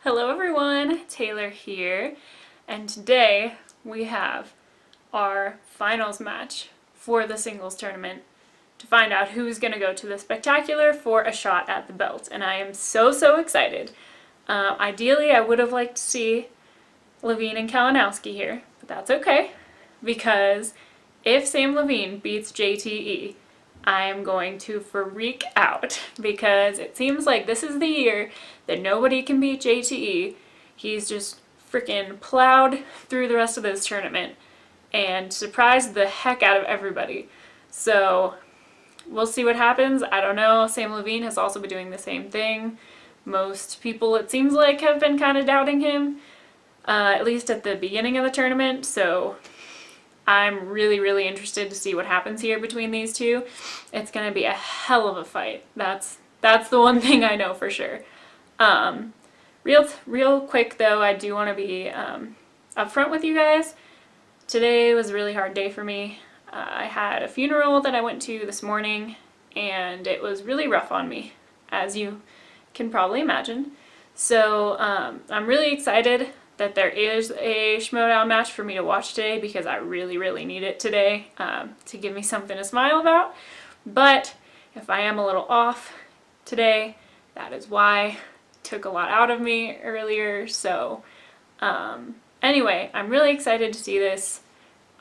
Hello everyone, Taylor here, and today we have our finals match for the singles tournament to find out who's going to go to the spectacular for a shot at the belt, and I am so excited. Ideally, I would have liked to see Levine and Kalinowski here, but that's okay, because if Samm Levine beats JTE, I am going to freak out, because it seems like this is the year that nobody can beat JTE. He's just freaking plowed through the rest of this tournament and surprised the heck out of everybody. So we'll see what happens. I don't know. Samm Levine has also been doing the same thing. Most people, it seems like, have been kind of doubting him, at least at the beginning of the tournament. So I'm really interested to see what happens here between these two. It's going to be a hell of a fight. That's the one thing I know for sure. Real quick though, I do want to be upfront with you guys. Today was a really hard day for me. I had a funeral that I went to this morning, and it was really rough on me, as you can probably imagine. So I'm really excited that there is a Schmoedown match for me to watch today, because I really need it today to give me something to smile about. But if I am a little off today, that is why. It took a lot out of me earlier. So anyway, I'm really excited to see this.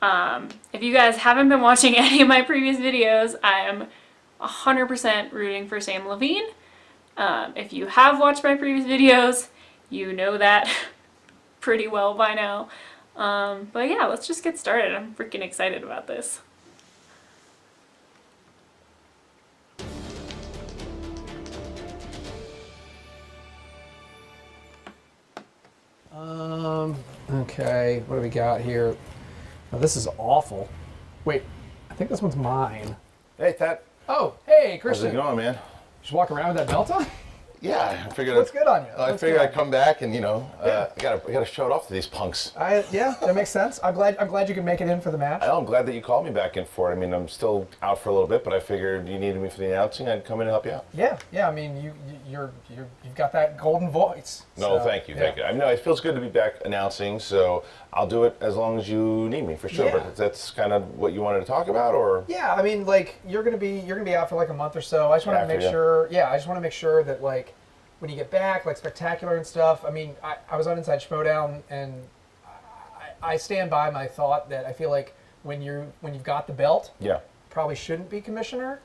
If you guys haven't been watching any of my previous videos, I am 100% rooting for Samm Levine. If you have watched my previous videos, you know that pretty well by now. But yeah, let's just get started. I'm freaking excited about this. Okay, what do we got here? Now, this is awful. Wait, I think this one's mine. Hey, Tat. Oh, hey, Christian. How's it going, man? Just walk around with that belt on? Yeah, I figured. Looks good on you. I figured I'd come back and I gotta show it off to these punks. Yeah, that makes sense. I'm glad you can make it in for the match. I'm glad that you called me back in for it. I mean, I'm still out for a little bit, but I figured you needed me for the announcing. I'd come in and help you out. Yeah. I mean, you've got that golden voice. No, thank you. I know it feels good to be back announcing, so I'll do it as long as you need me for sure. Yeah. But that's kind of what you wanted to talk about, or? Yeah, I mean, like you're gonna be out for like a month or so. I just want to make sure. Yeah, I just want to make sure that like, when you get back, like spectacular and stuff, I mean, I was on Inside Schmoedown, and I stand by my thought that I feel like when you've got the belt, probably shouldn't be commissioner.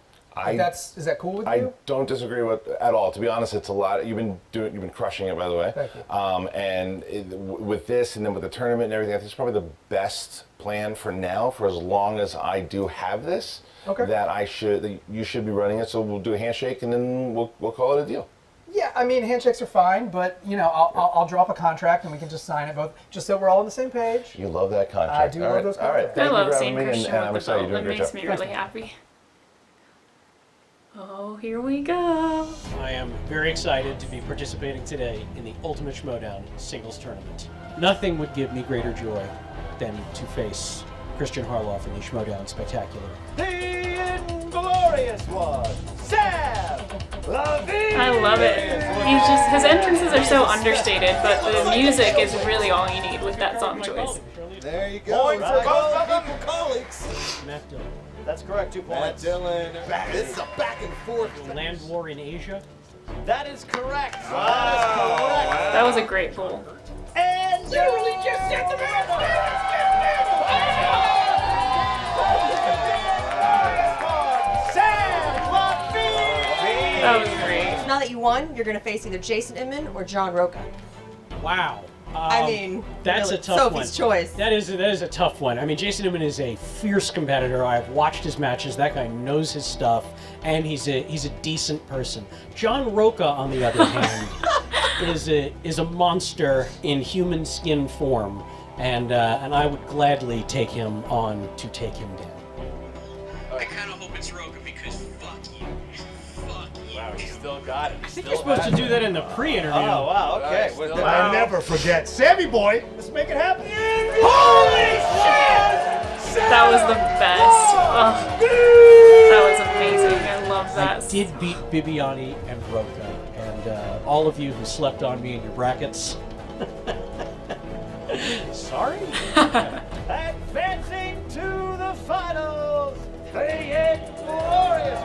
Is that cool with you? I don't disagree with at all. To be honest, it's a lot. You've been crushing it, by the way. Thank you. With this, and then with the tournament and everything, I think it's probably the best plan for now. For as long as I do have this, that you should be running it. So we'll do a handshake, and then we'll call it a deal. Yeah, I mean, handshakes are fine, but I'll drop a contract and we can just sign it both, just so we're all on the same page. You love that contract. I do love those contracts. All right. I love seeing Christian with the belt. That makes me really Thank happy. Oh, here we go. I am very excited to be participating today in the Ultimate Schmoedown singles tournament. Nothing would give me greater joy than to face Christian Harloff in the Schmoedown Spectacular. The inglorious one, Samm Levine! I love it. His entrances are so understated, but the music is really all you need with that song choice. There you go. Points for both colleagues. Matt Dillon. That's correct, 2 points. Matt Dillon. This is a back and forth. Land war in Asia. That is correct. That is correct. That was a great pull. And literally just set the That was great. Now that you won, you're going to face either Jason Inman or John Roca. Wow. I mean, that's really, a tough Sophie's one. choice. That is a tough one. I mean, Jason Inman is a fierce competitor. I've watched his matches. That guy knows his stuff, and he's a decent person. John Roca, on the other hand, is a monster in human skin form, and I would gladly take him on to take him down. I kind of hope it's Roca, because fuck you. Fuck you. Wow, you still got it. I think you're supposed to do that in the pre-interview. Oh, wow, okay. I never forget. Sammy boy, let's make it happen. Holy shit! That was the best. Oh, that was amazing. I love that did beat Bibiani and Roca, and all of you who slept on me in your brackets. Sorry. Advancing to the finals, the Inglorious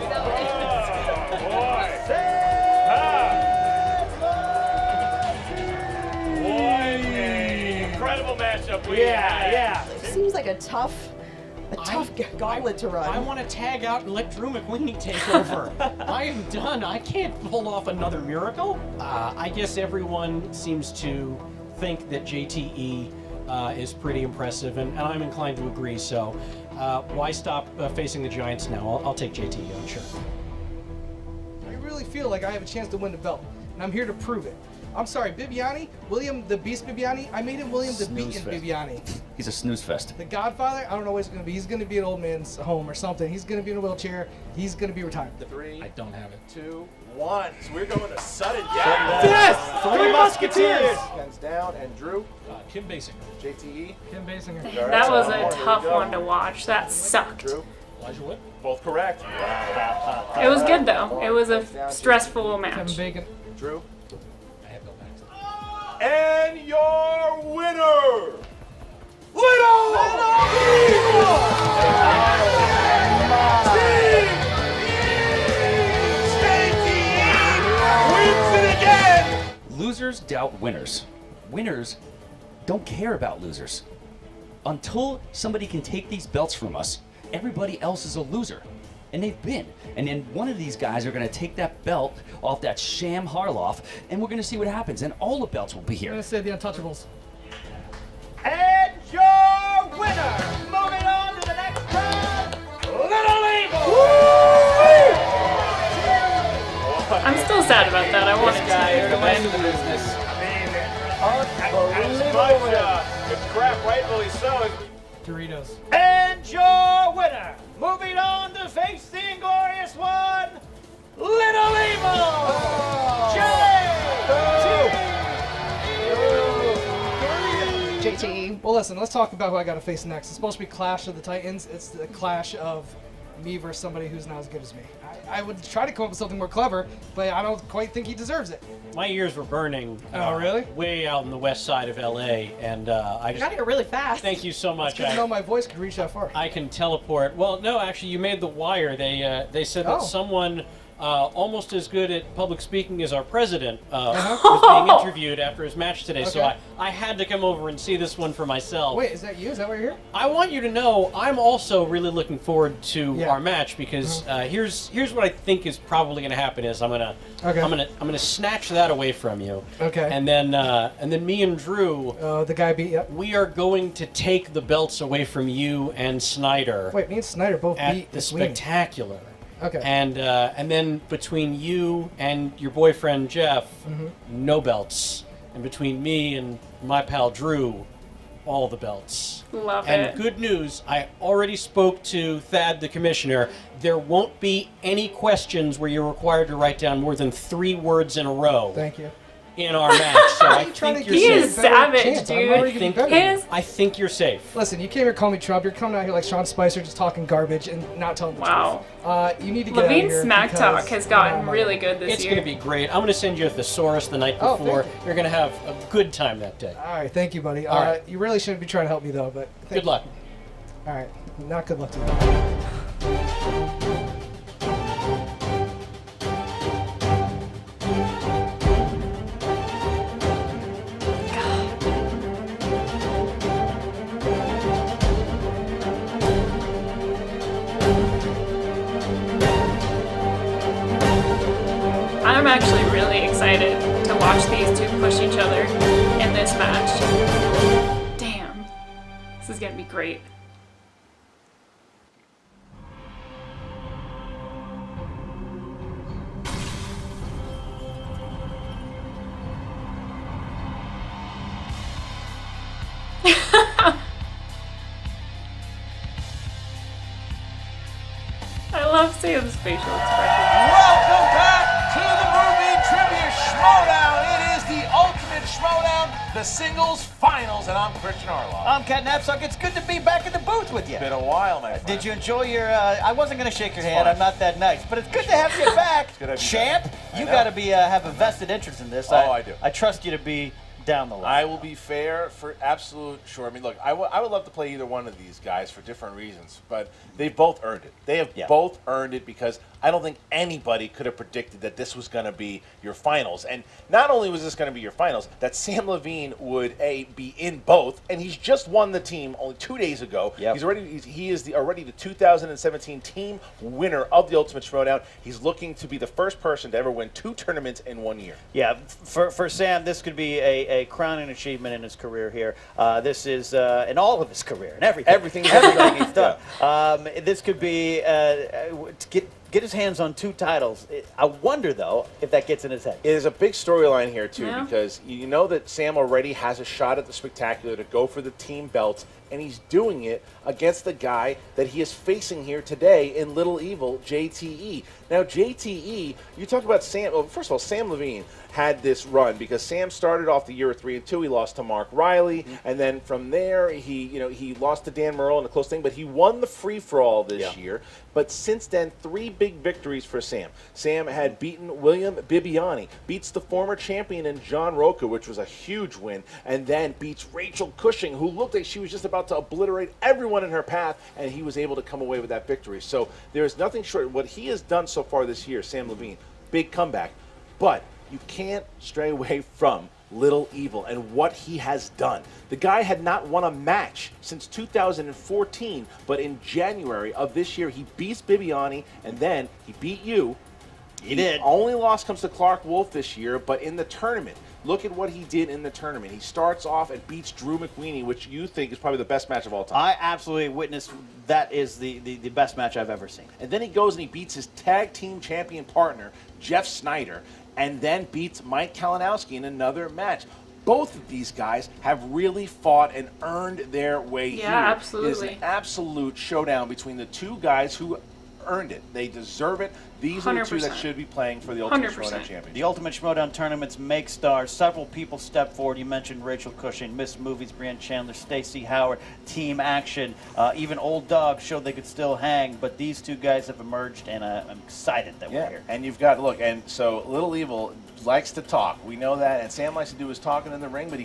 Incredible matchup we Yeah. Seems like a tough gauntlet to run. I want to tag out and let Drew McWeeny take over. I am done. I can't pull off another miracle. I guess everyone seems to think that JTE is pretty impressive, and I'm inclined to agree. So why stop facing the Giants now? I'll take JTE on, sure. I really feel like I have a chance to win the belt, and I'm here to prove it. I'm sorry, Bibiani, William the Beast Bibiani, I made him William the Beaten Bibiani. He's a snooze fest. The Godfather, I don't know what he's going to be. He's going to be an old man's home or something. He's going to be in a wheelchair. He's going to be retired. 3, I don't have it. 2, 1. So we're going to sudden death. Yes! Three Musketeers! Hands down, and Drew, Kim Basinger. JTE. Kim Basinger. That was a tough one to watch. That sucked. Drew, Elijah Wood. both correct. It was good though. It was a stressful Kevin match. Bacon. Drew, I have Bill Baxter. and your winner, Little wins it again. Losers doubt winners. Winners don't care about losers. Until somebody can take these belts from us, everybody else is a loser. And they've been. And then one of these guys are going to take that belt off that sham Harloff, and we're going to see what happens. And all the belts will be I'm here. going to say the Untouchables. And your winner, moving on to the next round, Little Evil. I'm still sad about that. I wanted to win. Good crap, rightfully so. Doritos. And your winner, moving on to face the Inglorious One, Little Evil. JTE. Well, listen, let's talk about who I got to face next. It's supposed to be Clash of the Titans. It's the clash of me versus somebody who's not as good as me. I would try to come up with something more clever, but I don't quite think he deserves it. My ears were burning. Oh, really? Way out in the west side of LA, and I Got just here really fast. thank you so much. Good to know my voice could reach that far. I can teleport. Well, no, actually, you made the wire. They said that Oh. someone almost as good at public speaking as our president was being interviewed after his match today. So Okay. I had to come over and see this one for myself. Wait, is that you? Is that why you're here? I want you to know I'm also really looking forward to Yeah. our match because here's what I think is probably going to happen is I'm gonna snatch that away from you. Okay. And then me and Drew. The guy beat you up. We are going to take the belts away from you and Snyder Wait, me and Snyder both at beat the McSweeney. Spectacular. Okay. And then between you and your boyfriend Jeff, no belts. And between me and my pal Drew, all the belts. Love And it. good news, I already spoke to Thad, the commissioner. There won't be any questions where you're required to write down more than 3 words in a row Thank you. in our match. So I think you're He safe. is savage, Chance. I'm dude. already getting better. His I think you're safe. Listen, you came here calling me Trump. You're coming out here like Sean Spicer, just talking garbage and not telling the Wow. truth. You need to get Levine out of here Smack because Talk has you're gotten not my really guy. good this It's year. going to be great. I'm going to send you a thesaurus the night Oh, thank before. you. You're going to have a good time that day. All right, thank you, buddy. All right. You really shouldn't be trying to help me though, but thank Good luck. you. All right, not good luck to you. I'm actually really excited to watch these two push each other in this match. Damn. This is gonna be great. I love seeing the facial expressions. Welcome back to the movie trivia Schmoedown. It is the ultimate Schmoedown. the singles finals, and I'm Christian Arloff. I'm Cat Knapsack. It's good to be back in the booth with you. Been a while, my friend. Did you enjoy your? I wasn't going to shake your hand. fine. I'm not that nice, but it's good to have you back, good to have you champ. back. I You know. got to be have a vested interest in this. I do. I trust you to be down the line. I will be fair for absolute sure. I mean, look, I would love to play either one of these guys for different reasons, but they've both earned it. They have both earned it because I don't think anybody could have predicted that this was going to be your finals. And not only was this going to be your finals, that Samm Levine would be in both, and he's just won the team only 2 days ago. Yep. He is already the 2017 team winner of the Ultimate Schmoedown. He's looking to be the first person to ever win 2 tournaments in 1 year. Yeah, for Sam, this could be a crowning achievement in his career here. This is in all of his career and everything he's done. This could be to get his hands on 2 titles. I wonder though if that gets in his head. It is a big storyline here too, Yeah. because you know that Sam already has a shot at the Spectacular to go for the team belts, and he's doing it against the guy that he is facing here today in Little Evil, JTE. Now, JTE, you talk about Sam. Well, first of all, Samm Levine had this run because Sam started off the year at 3-2. He lost to Mark Riley, and then from there he lost to Dan Merle in a close thing, but he won the free for all this year. But since then, 3 big victories for Sam. Sam had beaten William Bibbiani, beats the former champion in John Roca, which was a huge win, and then beats Rachel Cushing, who looked like she was just about to obliterate everyone in her path, and he was able to come away with that victory. So there is nothing short. What he has done so far this year, Samm Levine, big comeback. But you can't stray away from Little Evil and what he has done. The guy had not won a match since 2014, but in January of this year, he beats Bibbiani, and then he beat you. He did. Only loss comes to Clark Wolf this year, but in the tournament, look at what he did in the tournament. He starts off and beats Drew McWeeny, which you think is probably the best match of all time. I absolutely witnessed that is the best match I've ever seen. And then he goes and he beats his tag team champion partner, Jeff Snyder, and then beats Mike Kalinowski in another match. Both of these guys have really fought and earned their way here. Yeah, absolutely. It is an absolute showdown between the 2 guys who earned it. They deserve it. These are the 2 that 100%. should be playing for the Ultimate 100%. Schmoedown Championship. The Ultimate Schmoedown tournaments make stars. Several people step forward. You mentioned Rachel Cushing, Miss Movies, Brianne Chandler, Stacey Howard, Team Action. Even Old Dog showed they could still hang, but these 2 guys have emerged, and I'm excited that we're here. And you've got, look, and so Little Evil likes to talk. We know that, and Sam likes to do his talking in the ring, but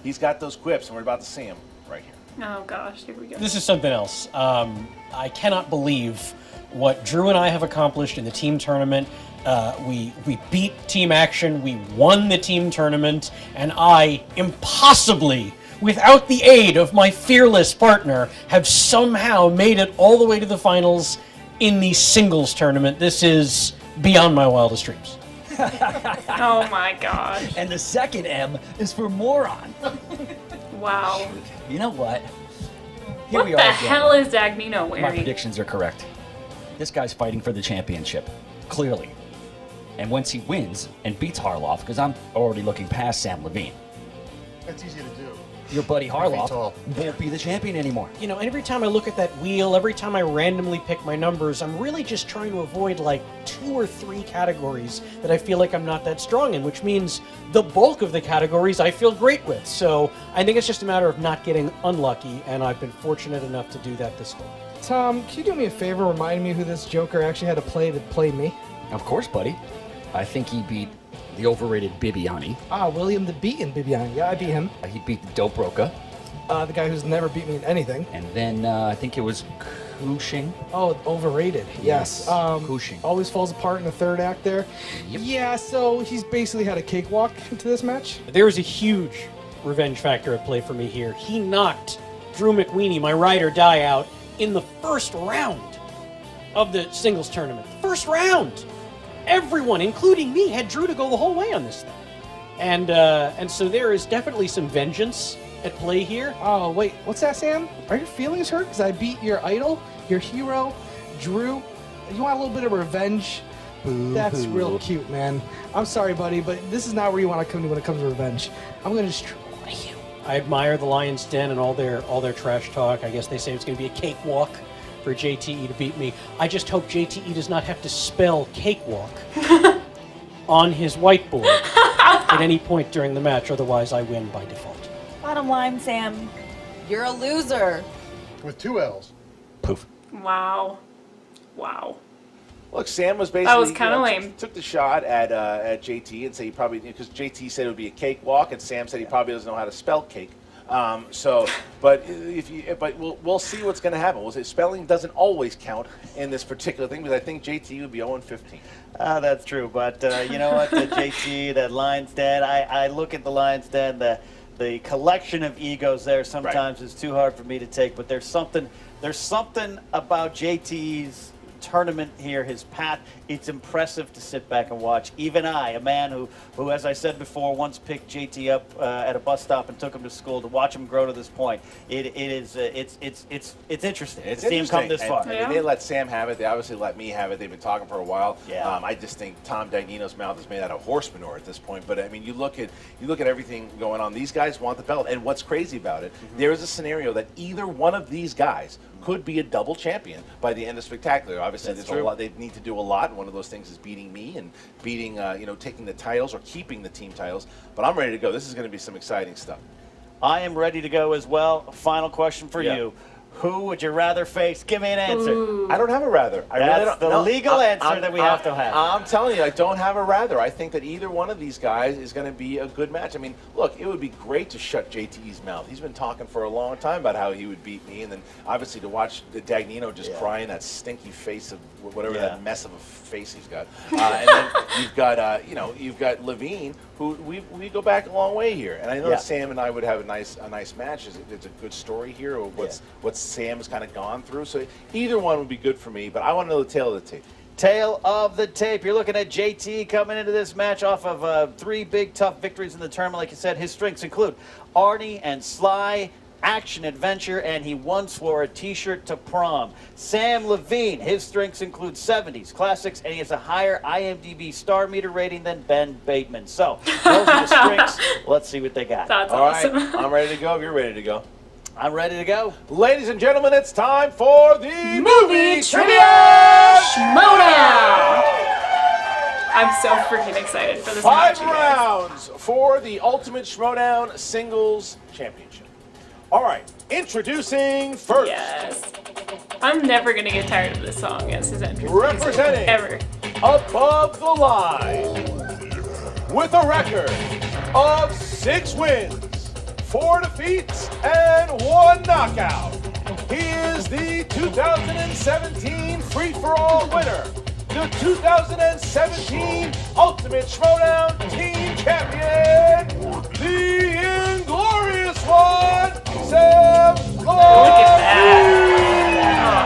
he's got those quips, and we're about to see him right here. Oh gosh, here we go. This is something else. I cannot believe what Drew and I have accomplished in the team tournament. We beat Team Action, we won the team tournament, and I impossibly, without the aid of my fearless partner, have somehow made it all the way to the finals in the singles tournament. This is beyond my wildest dreams. Oh my gosh. And the second M is for moron. Wow. You know what? Here What we the are again. hell is Dagnino My wearing? predictions are correct. This guy's fighting for the championship, clearly. And once he wins and beats Harloff, because I'm already looking past Samm Levine, That's easy to do. your buddy Harloff tall. won't be the champion anymore. You know, every time I look at that wheel, every time I randomly pick my numbers, I'm really just trying to avoid like 2 or 3 categories that I feel like I'm not that strong in, which means the bulk of the categories I feel great with. So I think it's just a matter of not getting unlucky, and I've been fortunate enough to do that this fall. Tom, can you do me a favor? Remind me who this Joker actually had to play me. Of course, buddy. I think he beat the overrated Bibbiani. William the Beaten Bibbiani. Yeah, I beat him. He beat the Dope Roca. The guy who's never beat me in anything. And then I think it was Cushing. Oh, overrated. Yes. Cushing. Always falls apart in the 3rd act there. Yep. Yeah, so he's basically had a cakewalk into this match. There is a huge revenge factor at play for me here. He knocked Drew McWeeny, my ride or die, out in the first round of the singles tournament. First round! Everyone, including me, had Drew to go the whole way on this thing. And so there is definitely some vengeance at play here. Oh, wait, what's that, Sam? Are your feelings hurt because I beat your idol, your hero, Drew? You want a little bit of revenge? That's real cute, man. I'm sorry, buddy, but this is not where you want to come to when it comes to revenge. I'm going to destroy you. I admire the Lion's Den and all their trash talk. I guess they say it's going to be a cakewalk for JTE to beat me. I just hope JTE does not have to spell cakewalk on his whiteboard. at any point during the match, otherwise I win by default. Bottom line, Sam, you're a loser. With 2 L's. Poof. Wow. Wow. Look, Sam was basically That was kinda lame. Took the shot at JT and said he probably, because JT said it would be a cakewalk, and Sam said he probably doesn't know how to spell cake. But we'll see what's going to happen. We'll say spelling doesn't always count in this particular thing, because I think JT would be 0-15. That's true, but you know what? The JT, that Lions Den, I look at the Lions Den, the collection of egos there sometimes is too hard for me to take, but there's something about JT's tournament here, his path. It's impressive to sit back and watch. Even I, a man who, as I said before, once picked JT up at a bus stop and took him to school, to watch him grow to this point, it's interesting. It's to see him come this far. I mean, they let Sam have it. They obviously let me have it. They've been talking for a while. Yeah. I just think Tom Dagnino's mouth is made out of horse manure at this point. But I mean, you look at everything going on. These guys want the belt, and what's crazy about it? There is a scenario that either one of these guys could be a double champion by the end of Spectacular. Obviously, there's a lot. They need to do a lot. One of those things is beating me and beating, taking the titles or keeping the team titles. But I'm ready to go. This is going to be some exciting stuff. I am ready to go as well. Final question for you. Who would you rather face? Give me an answer. Ooh. I don't have a rather. That's the legal answer that we have to have. I'm telling you, I don't have a rather. I think that either one of these guys is going to be a good match. I mean, look, it would be great to shut JT's mouth. He's been talking for a long time about how he would beat me, and then obviously to watch Dagnino just cry in that stinky face of whatever that mess of a face he's got. And then you've got Levine, who we go back a long way here, and I know Sam and I would have a nice match. It's a good story here, or what Sam has kind of gone through. So either one would be good for me, but I want to know the tail of the tape. Tail of the tape. You're looking at JT coming into this match off of 3 big, tough victories in the tournament. Like you said, his strengths include Arnie and Sly, action adventure, and he once wore a t-shirt to prom. Samm Levine, his strengths include 70s, classics, and he has a higher IMDb star meter rating than Ben Bateman. So, those are the strengths. Let's see what they got. That's All awesome. right, I'm ready to go. If you're ready to go. I'm ready to go. Ladies and gentlemen, it's time for the movie trivia Schmoedown. I'm so freaking excited for this match. 5 rounds for the Ultimate Schmoedown Singles Championship. All right, introducing first. Yes. I'm never going to get tired of this song as his entrance. Representing Ever. Above the Line with a record of 6 wins, 4 defeats, and 1 knockout. He is the 2017 Free-for-All winner, the 2017 Ultimate Schmoedown Team Champion, the Inglorious One, Samm Levine. Look at that.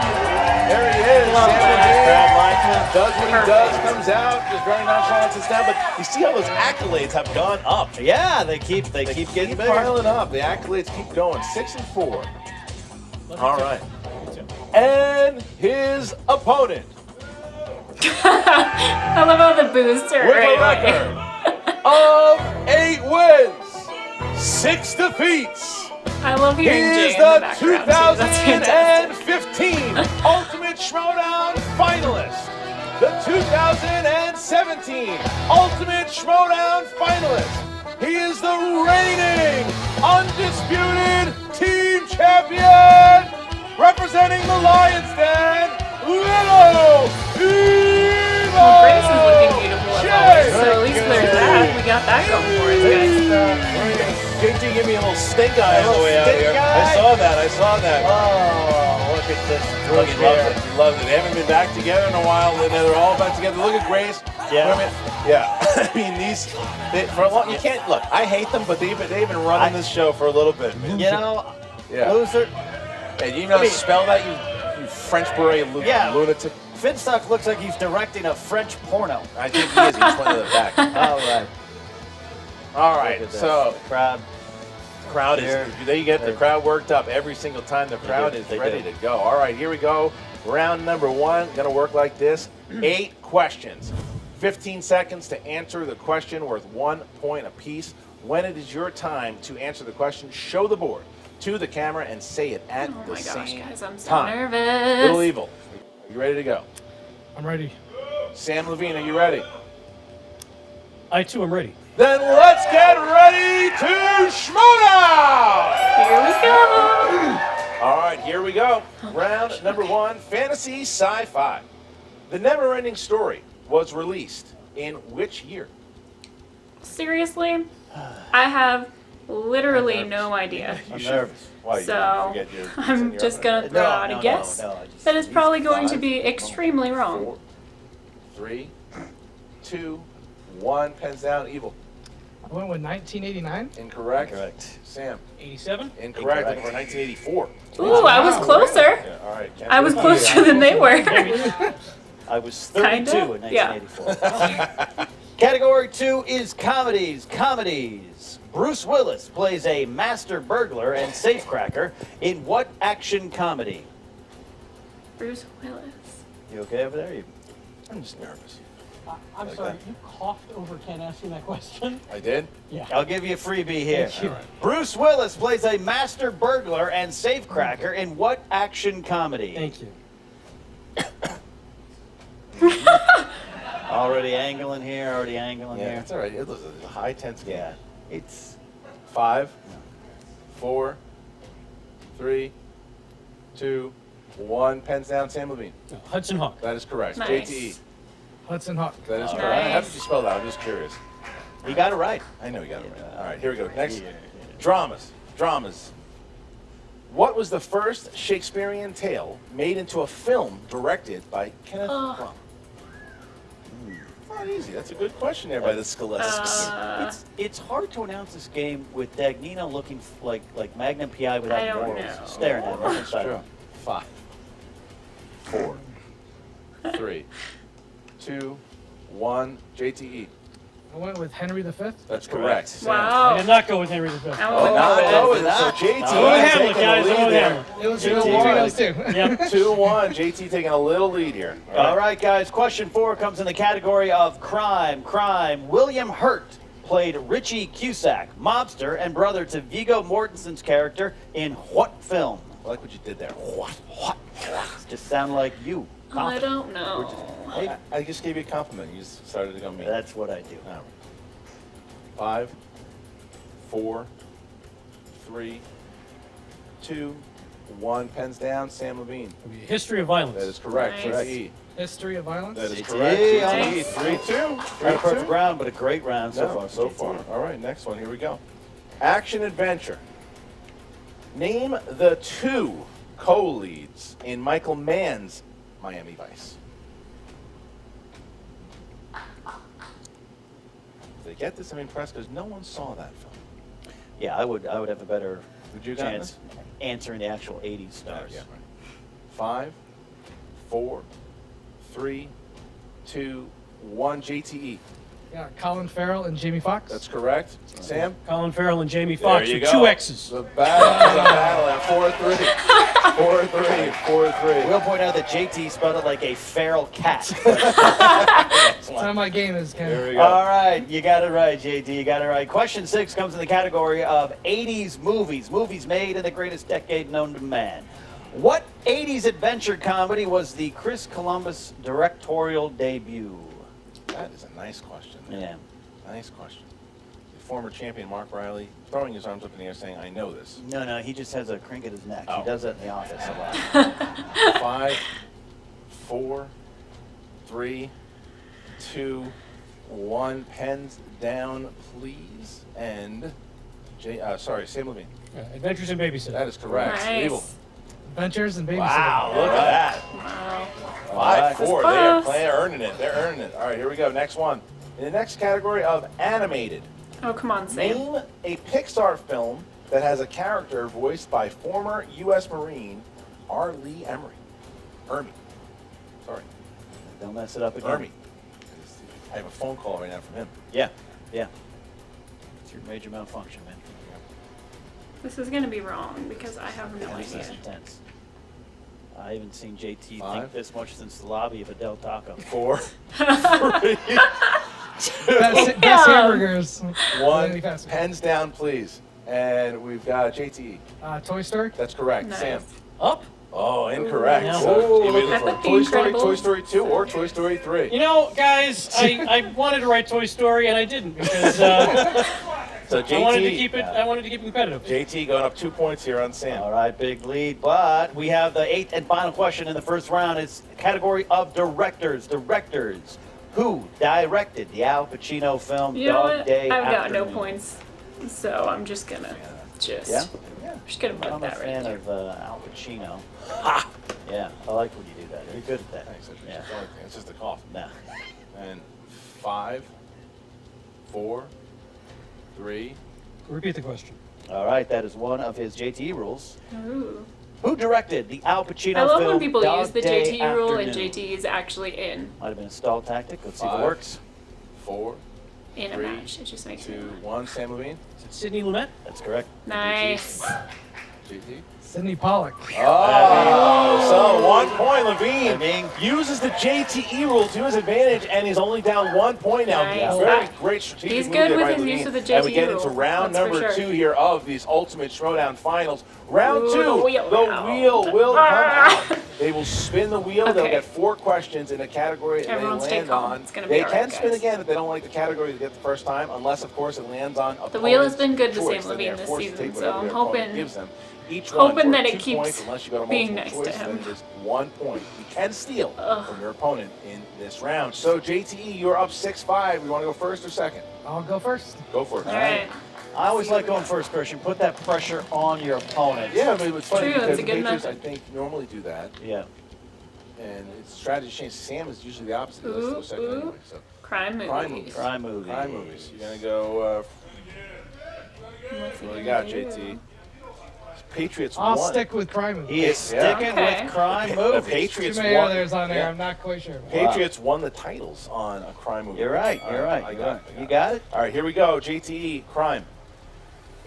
There he is. Love Samm that. Levine does what he does, comes out, just very nonchalant sits down. But you see how those accolades have gone up. Yeah, they keep getting bigger. Piling up. The accolades keep going. 6 and 4. All right. And his opponent, I love how the booze turn with right a away. record of 8 wins, 6 defeats. I love He hearing Jay is in the the background. Too. That's fantastic. 2015 Ultimate Schmoedown finalist, the 2017 Ultimate Schmoedown finalist. He is the reigning, undisputed team champion, representing the Lions Den, Little Evil. Well, Grace is looking beautiful as always, so at least there's that. We got that going for us, guys. JT gave me a little stink eye on the way out here. I saw that. Oh, look at this. Look, he loves it. They haven't been back together in a while. They're all back together. Look at Grace. Yeah. I mean, for a long. You can't look. I hate them, but they've been running this show for a little bit. Man. You know, Yeah. loser. Hey, you know how to spell that? You French beret lunatic. Finstock looks like he's directing a French porno. I think he is. He's pointing to the back. All right. All right. So The crowd is. They get the crowd worked up every single time. The crowd is ready to go. All right, here we go. Round number 1. Going to work like this. 8 questions. 15 seconds to answer the question, worth 1 point apiece. When it is your time to answer the question, show the board to the camera and say it at the same Oh my gosh, guys, I'm so time. nervous. Little Evil, are you ready to go? I'm ready. Samm Levine, are you ready? I too am ready. Then let's get ready to Schmoedown! Here we go. All right, here we go. Round number 1, fantasy sci-fi. The Never-Ending Story was released in which year? Seriously? I have literally no idea. I'm nervous. Why, you So, forget your- I'm just going to throw out a guess that is probably going to be extremely wrong. 4, 3, 2, 1. Pens down. Evil. I went with 1989. Incorrect. Correct. Sam. 87? Incorrect. For 1984. Ooh, I was closer. Yeah, all right. I was closer than they were. I was 32 Kinda? in Yeah. 1984. Category 2 is comedies. Comedies. Bruce Willis plays a master burglar and safecracker in what action comedy? Bruce Willis. You okay over there? I'm just nervous. I'm Like sorry, that. you coughed over Ken asking that question? I did? Yeah. I'll give you a freebie here. Thank you. Bruce Willis plays a master burglar and safecracker in what action comedy? Thank you. Already angling here, already angling Yeah, here. it's all right. It was a high tense game. Yeah, it's 5, 4, 3, 2, 1. Pens down. Sam Levine. Hudson Hawk. That is correct. Nice. JTE. Hudson Hawk. That is All correct. right. How did you spell that? I'm just curious. you got it right. I know you got it right. Yeah. All right, here we go. Next, Yeah. dramas. What was the first Shakespearean tale made into a film directed by Kenneth Branagh? Not easy. That's a good question there by the Scholasticus. It's hard to announce this game with Dagnino looking like Magnum PI without I don't morals, know. staring at me. That's true. 5, 4, 3, 2, 1. JTE. I went with Henry V. That's correct. Sam. I Wow. did not go with Henry V. I Oh, went not with go Willis. with it. So JT No, Hamlet, taking the guys, lead go there. Hamlet. It was JT between those two. Yep. 2-1. JT taking a little lead here. All right, guys. Question 4 comes in the category of crime. William Hurt played Richie Cusack, mobster and brother to Viggo Mortensen's character in what film? I like what you did there. What? Just sound like you. I don't know. Hey, I just gave you a compliment. You just started to go mean. that's what I do. All right. 5, 4, 3, 2, 1. Pens down. Sam Levine. History of Violence. That is correct. Nice. JTE. History of Violence. That is JTE. correct. Nice. 3-2. Not a perfect round, but a great round so No, far. so far. All right, next one. Here we go. Action adventure. Name the 2 co-leads in Michael Mann's Miami Vice. If they get this, I'm impressed because no one saw that film. Yeah, I would have a better Would you got chance answering the actual 80s stars. Yeah, right. 5, 4, 3, 2, 1. JTE. Yeah, Colin Farrell and Jamie Foxx. That's correct. Sam? Colin Farrell and Jamie Foxx There you with go. 2 X's. The battle at 4-3. 4-3. 4-3. We'll point out that JT spelled it like a feral cat. That's how my game is, Ken. There we go. All right, you got it right, JT. You got it right. Question 6 comes in the category of 80s movies. Movies made in the greatest decade known to man. What 80s adventure comedy was the Chris Columbus directorial debut? That is a nice question. Yeah. Nice question. The former champion Mark Riley throwing his arms up in the air saying, I know this. No, he just has a crink at his neck. He Oh. does that in the office a lot. 5, 4, 3, 2, 1. Pens down, please. And, Sam Levine. Adventures in Babysitting. That is correct. Nice. Evil. Adventures and Babysitting. Wow, look at that. Wow. 5, 4. They are close. earning it. They're earning it. All right, here we go. Next one. In the next category of animated, Oh, come on, Sam. name a Pixar film that has a character voiced by former U.S. Marine R. Lee Emery. Ermy. Sorry, Don't mess it up again. Ermy. I have a phone call right now from him. Yeah. It's your major malfunction, man. This is going to be wrong because I have no This is idea. intense. I haven't seen JT 5. think this much since the lobby of a Del Taco. 4, 3, Best hamburgers. 1. Pens down, please. And we've got JTE. Toy Story. That's correct. Nice. Sam. Up? Oh, incorrect. No. So you either Epic for Toy Story, Incredibles. Toy Story 2, or Toy Story 3. You know, guys, I wanted to write Toy Story and I didn't because So JT, I wanted to keep it. I wanted to keep it competitive. JT going up 2 points here on Sam. All right, big lead. But we have the 8th and final question in the first round. It's category of directors. Directors. Who directed the Al Pacino film You know Dog what? Day I've got Afternoon? no points, so I'm just gonna Yeah? I'm just gonna put I'm a that right fan there. of Al Pacino. Yeah, I like when you do that. You're good at that. Thanks. That's Yeah. just the only thing. It's just the cough. No. And 5, 4, 3. Repeat the question. All right, that is one of his JTE rules. Ooh. Who directed the Al Pacino I love film when people Dog use the Day JTE rule and Afternoon? JTE is actually in Might have been a stall tactic. Let's see if it 5, works. 4, a 3, match. It just makes 2, me 1. Sam Levine. Is it Sidney Lumet? That's correct. nice. JT. Sidney Pollack. Oh, so 1 point, Levine. Levine. Uses the JTE rule to his advantage, and he's only down 1 point now. Nice. Very great strategic He's move good there with by his Levine. use of the And we JTE get into rule, round that's for number sure. 2 here of these Ultimate Schmoedown finals. Round Ooh, 2, the wheel round. wheel will come Ah. out. They will spin the wheel. They'll Okay. get 4 questions in a category that Everyone they stay land calm. on. It's gonna be They all can right, spin guys. again if they don't like the category they get the first time, unless, of course, it lands on The wheel has opponent's been good to choice, Samm then they Levine are this forced to season, take so whatever I'm their opponent hoping- gives them. Each hoping one that worth it 2 keeps points, unless you go to being multiple nice to choice, him. then it is 1 point. You can steal Ugh. from your opponent in this round. So JTE, you're up 6-5. You want to go first or second? I'll go first. Go for it. All right. I always like going first, Christian. Put that pressure on your opponent. Yeah, but it's funny True, because it's a the good Patriots, I method. think, normally do that, Yeah. and it's strategy change. Sam is usually the opposite. He likes to go second Ooh, anyway. So Crime movies. Crime movies. Crime movies. crime movies. You're gonna go. What's he What do you gonna got, do? JT? Patriots I'll won. stick with crime movies. He is Yeah. sticking Okay. with crime The movies. Too Patriots many won. others on there. Yeah. I'm not quite sure. Patriots won the titles on a crime movie. You're right. All You're right. I You're got right. it. You got it? All right, here we go. JTE, crime.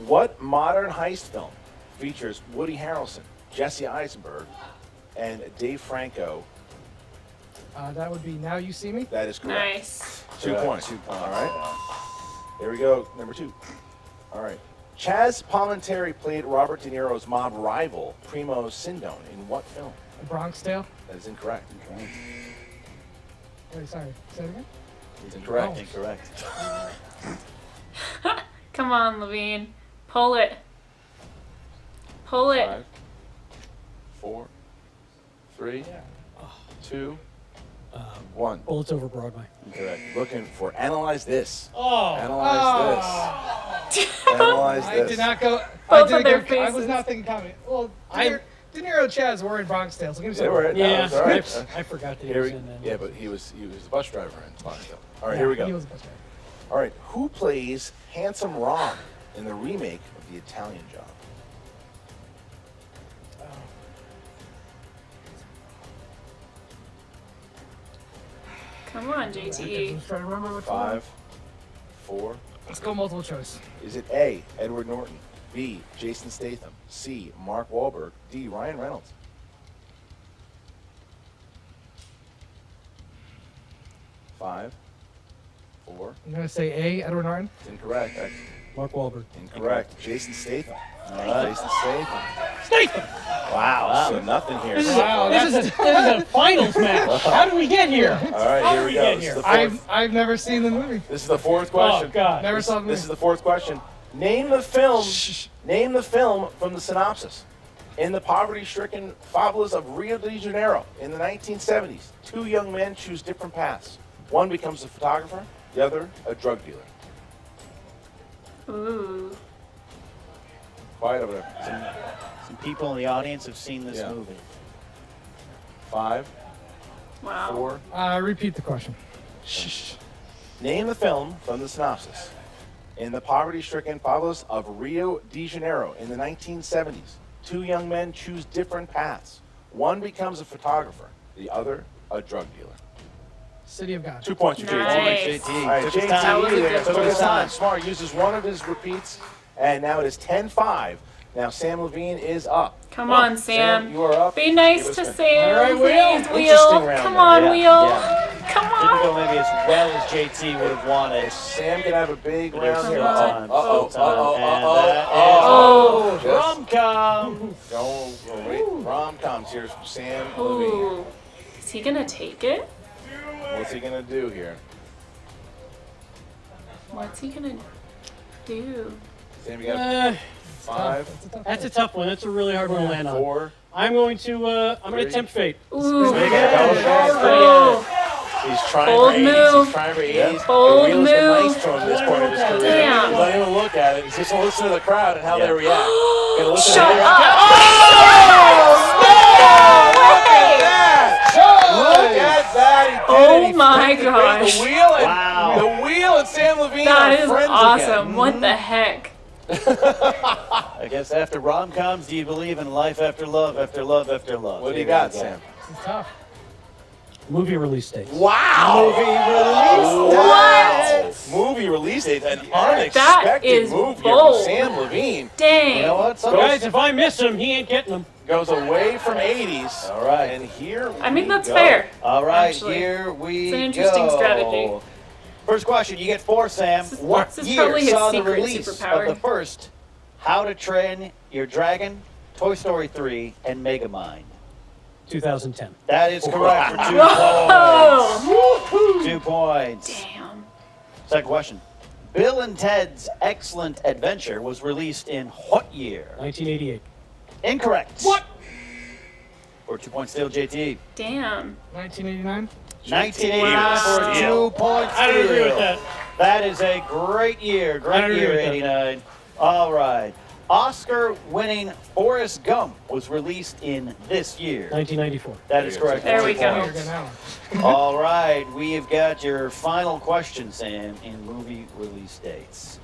What modern heist film features Woody Harrelson, Jesse Eisenberg, and Dave Franco? That would be Now You See Me. That is correct. Nice. 2 Correct. points. 2 points. All right. Here we go. Number 2. All right. Chaz Palminteri played Robert De Niro's mob rival, Primo Sindone, in what film? A Bronx Tale. That is incorrect. Wait, sorry. Say it again. It's incorrect. Oh. Incorrect. Come on, Levine. Pull it. Pull it. 5, 4, 3, 2, 1. Bullets over Broadway. Incorrect. Looking for Analyze This. Oh. Analyze this. Analyze I this. did not go. Both I of their didn't go. I was faces. not thinking comedy. Well, I- De Niro and Chaz were in Bronx Tale, so give me They some. were. Yeah, It's all right. I forgot that he Here was we, in that. yeah, but he was a bus driver in Boston. All right, here we He go. was a best friend. All right, who plays Handsome Ron in the remake of The Italian Job? Come on, JTE. I'm trying to remember which one. 5, 4. Let's go multiple choice. Is it A, Edward Norton, B, Jason Statham, C, Mark Wahlberg, D, Ryan Reynolds? 5, 4. I'm gonna say A. Edward Norton. It's incorrect. Mark Wahlberg. Incorrect. Jason Statham. All right. Jason Statham. Statham! Wow. So nothing here. Wow, This is a finals match. How did we get here? All right, How here did we we go. get This here? is the fourth. I've never seen the movie. This is the fourth question. Oh God. Never saw the movie. This is the fourth question. Name the film. Name the film from the synopsis. In the poverty-stricken favelas of Rio de Janeiro in the 1970s, 2 young men choose different paths. One becomes a photographer, the other a drug dealer. Ooh. Quiet over there. Some people in the audience have seen this Yeah. movie. 5, Wow. 4. Repeat the question. Name the film from the synopsis. In the poverty-stricken favelas of Rio de Janeiro in the 1970s, 2 young men choose different paths. One becomes a photographer, the other a drug dealer. City of God. 2 points for JT. Nice. All right, Took his JT time. That was a there, good took his one. time. Smart uses one of his repeats, and now it is 10-5. Now Sam Levine is up. Come on, Sam. You are up. Be nice Give us to a- Sam. All right, Wheel. Please, Interesting Wheel. round Come there. on, Yeah, Wheel. yeah. Come Good didn't go maybe as well as JT would have wanted. Sam can have a big But there's round still here. time. Uh-oh, Still time. And Oh. that is rom-com. Rom-coms. Here's Sam Levine. Ooh. Is he gonna take it? What's he gonna do here? What's he gonna do? Sam, you got 5, That's a tough one. That's a really hard one to land on. 4. I'm going to tempt fate. Ooh. Make it Oh. He's trying Bold for 80s. move. He's trying for 80s. Bold the wheel's been move. nice to him this point of his career. Damn. He's not even look at it. He's just gonna listen to the crowd and how they react. Gonna listen Shut to how up. they react. Look at that. He did Oh it. He my flipped the gosh. wheel and Wow. the wheel and Sam Levine That are is friends awesome. again. What the heck? I guess after rom-coms, do you believe in life after love, after love, after love? What do you Here we got, go. Sam? It's tough. Movie release dates. Wow! Movie release date. Movie release date, an unexpected is move bold. here from Sam Levine. Dang. You know what? Some Guys, if I miss him, he ain't getting them. Goes away from 80s. All right. And here I mean, we that's go. fair. All right, Actually, here we it's an interesting go. strategy. First question, you get 4, Sam. This is- What this is year probably his saw the secret release superpower. of the first How to Train Your Dragon, Toy Story 3, and Megamind? 2010. That is correct for 2 Whoa. points. 2 points. Damn. Second question. Bill and Ted's Excellent Adventure was released in what year? 1988. Incorrect. What? For 2 points still, JT. Damn. 1989. 1989 for Wow. 2 points. I don't agree with still. that. That is a great year. I Great don't agree year, with that. 89. All right. Oscar-winning Forrest Gump was released in this year. 1994. That is correct. There we 2 go. You're points. good now. All right. We have got your final question, Sam, in movie release dates.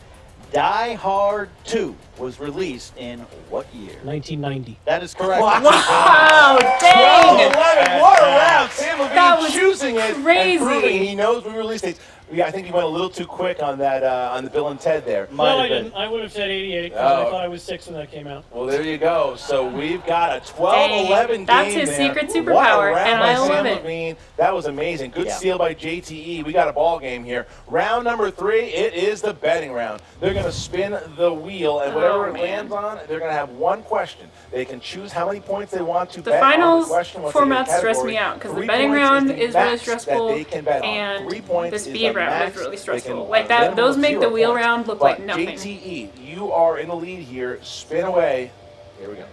Die Hard 2 was released in what year? 1990. That is correct. Wow, 12, dang. 11, what a round! Sam Levine That was choosing it crazy. and proving he knows we release dates. I think he went a little too quick on that on the Bill and Ted there. Might No, have I been. didn't. I would have said 88 because Oh. I thought I was 6 when that came out. Well, there you go. So we've got a 12-11 Dang, that's game his there. secret What a superpower, round and by I love Sam it. Levine. That was amazing. Good Yeah. steal by JTE. We got a ball game here. Round number 3, it is the betting round. They're going to spin the wheel, and whatever Oh, it man. lands on, they're going to have one question. They can choose how many points they want to The bet on the finals question once they get a format stressed category. me out because the 3 betting points round the is really max stressful, that they can bet on. and 3 points the is speed round max is really they stressful. can- Like that, minimum those of make the 0 wheel points. round look But like nothing. JTE, you are in the lead here. Spin away. Here we go.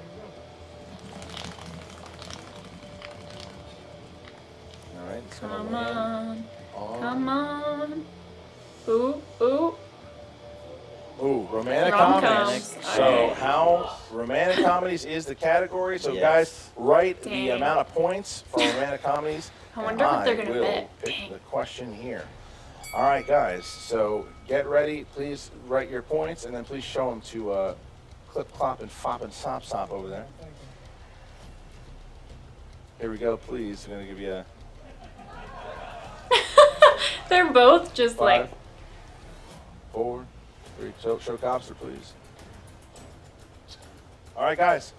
All right. It's gonna Come land on, come on. Ooh, ooh. Ooh, romantic Rom-coms. comedies. So Okay. how romantic comedies is the category. So Yes. guys, write the Dang. amount of points for romantic comedies. I wonder and what they're gonna will bet. pick Dang. the question here. All right, guys. So get ready. Please write your points, and then please show them to Clip, Clop, and Fop and Sop Sop over there. Here we go. Please, I'm gonna give you a They're both just 5, like 4, 3. Show Copster, please. All right, guys.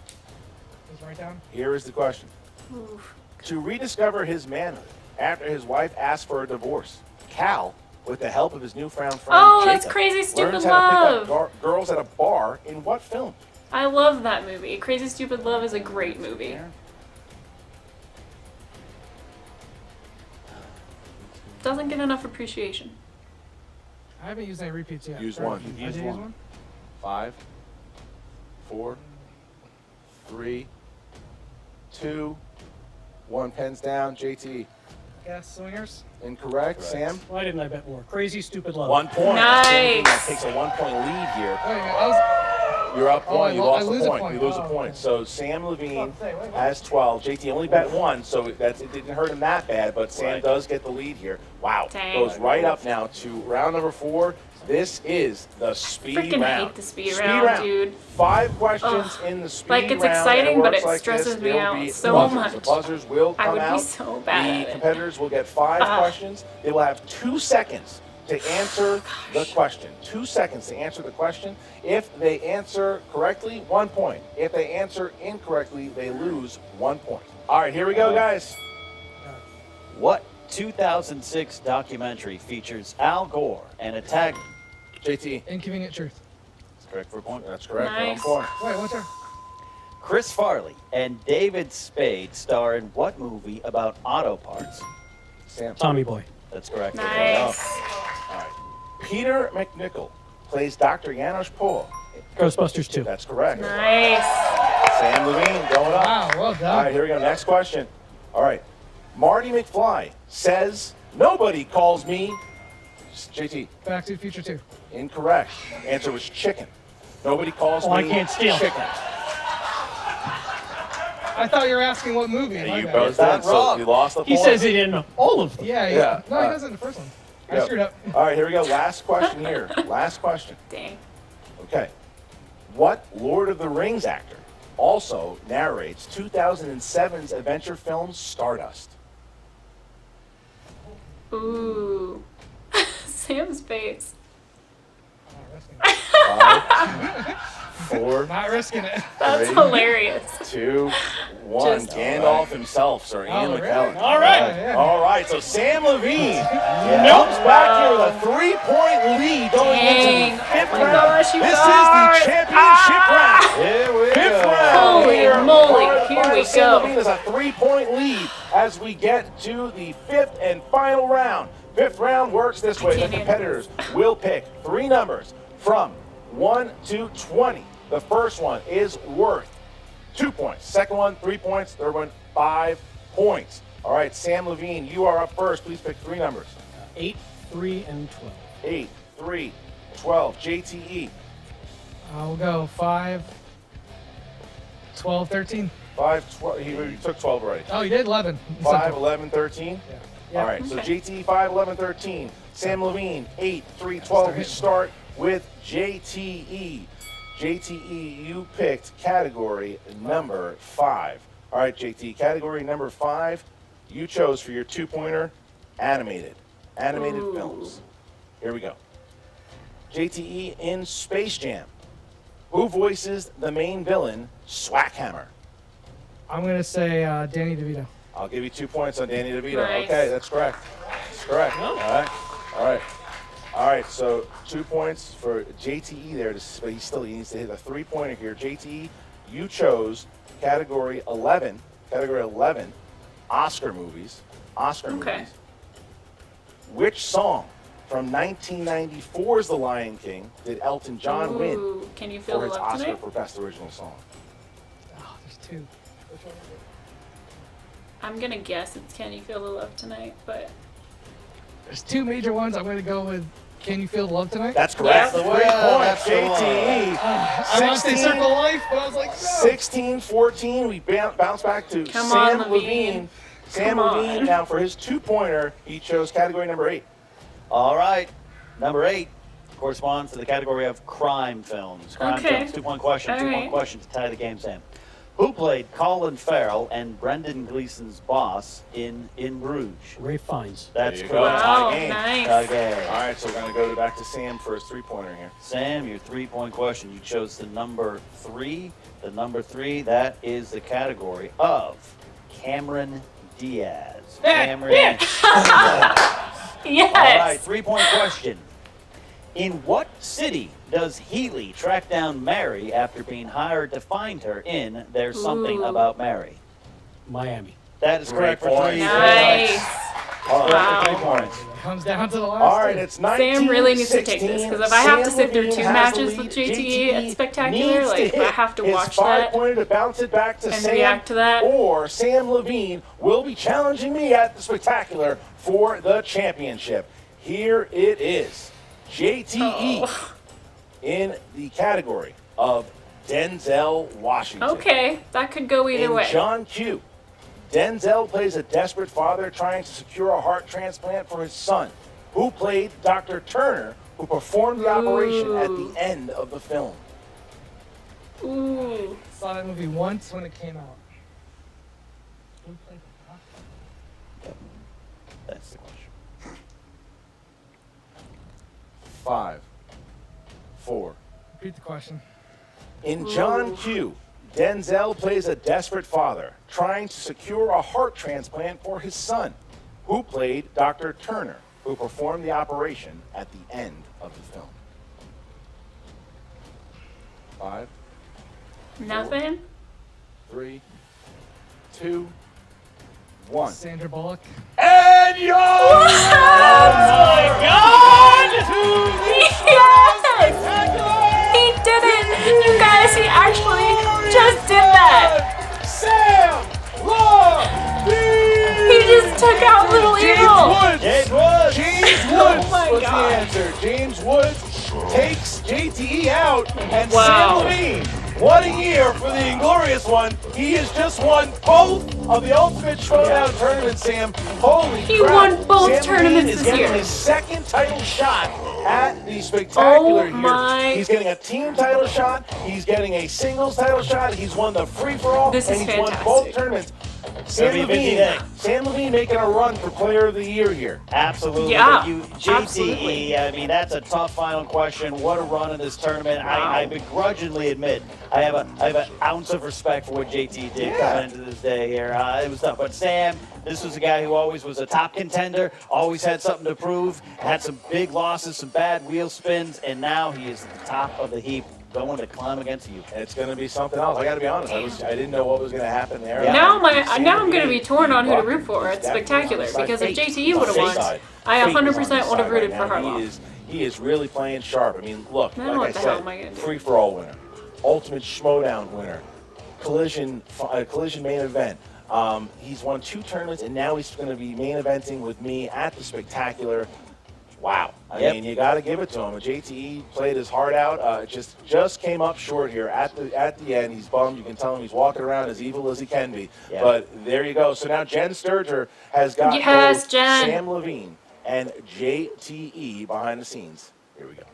Just write down. Here is the question. oof. To rediscover his manhood after his wife asked for a divorce, Cal, with the help of his newfound friend Oh, that's Jacob, Crazy Stupid learns how to pick Love. up girls at a bar in what film? I love that movie. Crazy Stupid Love is a great movie. Doesn't get enough appreciation. I haven't used any repeats yet. Use Or- one. I Use did one. 5, 4, 3, 2, 1. Pens down. JT. Gas swingers. Incorrect. Sam. Why didn't I bet more? Crazy Stupid Love. 1 point. Nice. Sam Levine takes a 1-point lead here. Oh, yeah, I was, You're up Oh, one. I You lo- lost I a lose a point. point. You lose a Oh, point. okay. So Sam Levine Say, wait. has 12. JT only bet 1, so it didn't hurt him that bad. But Sam Right. does get the lead here. Wow. Dang. Goes right up now to round number 4. This is the speed Freaking round. hate the speed round, dude. 5 questions Ugh. in the speed Like, round. it's and exciting, but works it like stresses this. me There'll out be so buzzers. much. The buzzers will I come would out. be so bad The at it. competitors will get 5 questions. They will have 2 seconds to answer the question. 2 seconds to answer the question. If they answer correctly, 1 point. If they answer incorrectly, they lose 1 point. All right, here we go, guys. What 2006 documentary features Al Gore and a tag. JT. Inconvenient Truth. That's correct for a point. That's correct. Nice. Point. Wait, what's her? Chris Farley and David Spade star in what movie about auto parts? Sam. Tommy Boy. That's correct. Nice. All right. Peter McNichol plays Dr. Janos Pohl. Ghostbusters 2. That's correct. Nice. Samm Levine going up. Wow, well done. All right, here we go. Next question. All right. Marty McFly says, nobody calls me. JT. Back to the Future 2. Incorrect. Answer was chicken. Nobody calls me I can't steal. chicken. I thought you were asking what movie. Yeah, my you bad. both did, so you lost the He point. says it in all of them. Yeah, Yeah. No, he does it in the first one. I Yep. screwed up. All right, here we go. Last question here. Last question. Dang. Okay. What Lord of the Rings actor also narrates 2007's adventure film Stardust? Ooh. Sam's face. Five, 4, Not risking it. That's 3, hilarious. 2, 1. Just- Gandalf himself, Sir Ian really? McKellen. All right. Yeah. All right, so Samm Levine comes back here with a 3-point lead going Dang. into the fifth Oh my round. gosh, you This guys. is the championship round. Here we Fifth go. round. Holy Here moly, for the here final. we Samm go. Levine is a 3-point lead as we get to the fifth and final round. Fifth round works this way. The can't handle competitors will pick 3 numbers from 1 to 20. The first one is worth 2 points. Second one, 3 points. Third one, 5 points. All right, Samm Levine, you are up first. Please pick 3 numbers. 8, 3, and 12. 8, 3, 12. JTE. I'll go 5, 12, 13. 5, 12. He took 12 already. Oh, you did 11. 5, 11, 13. Yeah. All right, so Okay. JTE 5, 11, 13. Samm Levine 8, 3, 12. We start with JTE. JTE, you picked category number 5. All right, JTE, category number 5, you chose for your 2-pointer animated Ooh. films. Here we go. JTE in Space Jam. Who voices the main villain, Swackhammer? I'm going to say Danny DeVito. I'll give you 2 points on Danny DeVito. Nice. Okay, that's correct. That's correct. All right. All right. All right, so 2 points for JTE there, but he needs to hit a 3-pointer here. JTE, you chose category 11, Oscar movies. Okay. Which song from 1994's The Lion King did Elton John win Ooh, can you feel for the his love Oscar tonight? for Best Original Song? Oh, there's 2. Which one is it? I'm gonna guess it's Can You Feel the Love Tonight, but There's 2 major ones. I'm going to go with Can You Feel the Love Tonight? That's correct. Yes. 3 Well, points, that's the one. JTE. I want to say 16. Circle of Life, but I was like, no. 16-14, we bounce back to Come on, Samm Levine. Samm Come on. Levine, now for his 2-pointer, he chose category number 8. All right. Number 8 corresponds to the category of crime films. Crime Okay. films. 2-point question. All 2-point right. question to tie the game, Sam. Who played Colin Farrell and Brendan Gleeson's boss in Bruges? Ray Fiennes. That's There you go. correct. wow, tie game. nice. Okay. All right, so we're going to go back to Sam for his 3-pointer here. Sam, your 3-point question. You chose the number 3. The number 3, that is the category of Cameron Diaz. Cameron Diaz. Yes. All right, 3-point question. In what city does Healy track down Mary after being hired to find her in There's Something Ooh. About Mary? Miami. That is correct for Great 3 point. Nice. All right, Wow. 3 points. Comes down to the last All right, 2. it's 19. Sam really needs to take this because if I have to sit through 2 Sam Levine has matches the with lead. JTE at Spectacular, needs like to if I hit have to his watch that 5-pointer to bounce it back to and Sam, react to that. or Samm Levine will be challenging me at the Spectacular for the championship. Here it is. JTE Oh. in the category of Denzel Washington. Okay, that could go either In way. John Q, Denzel plays a desperate father trying to secure a heart transplant for his son, who played Dr. Turner, who performed the operation at the end of the film. Ooh. Saw that movie once when it came out. Who played the doctor? That's the question. 5, 4. Repeat the question. In John Q, Denzel plays a desperate father trying to secure a heart transplant for his son, Who played Dr. Turner, who performed the operation at the end of the film? 5, Nothing? 3, 2, 1. Sandra Bullock. And you're My God! Yes! He did it! You guys, he actually just did that! Samm Levine! He just took out Little Evil! James Woods! my What's God. the answer? James Woods takes JTE out, and Wow. Samm Levine, what a year for the Inglorious One. He has just won both of the Ultimate Schmoedown tournaments, Sam. Holy He crap. won both Samm tournaments Levine is this getting year. his second title shot at the Spectacular Oh my- here. He's getting a team title shot. He's getting a singles title shot. He's won the free-for-all, This and is he's won fantastic. both tournaments. Samm Levine making a run for Player of the Year here. Absolutely. Yeah, JTE, absolutely. I mean, that's a tough final question. What a run in this tournament. I begrudgingly admit I have an ounce of respect for what JT did coming into this day here. It was tough. But Sam, this was a guy who always was a top contender, always had something to prove, had some big losses, some bad wheel spins, and now he is at the top of the heap going to climb against you. It's going to be something else. I got to be honest. I didn't know what was going to happen there. Yeah. Now Samm I'm going to be Levine, torn on who to Buck, root for. is It's definitely spectacular on his side. because if Fate JTE is would have on won, his side. I Fate is on 100% his would have side rooted right for now. Harloff. He is really playing sharp. I mean, look, Now like what I the hell said, am I gonna do? free-for-all winner, Ultimate Schmoedown winner, collision main event. He's won 2 tournaments, and now he's going to be main eventing with me at the Spectacular. Wow. I mean, you got to give it to him. JTE played his heart out. Just came up short here at the end. He's bummed. You can tell him he's walking around as evil as he can be. Yep. But there you go. So now Jen Sturger has got Yes, both Jen. Samm Levine and JTE behind the scenes. Here we go.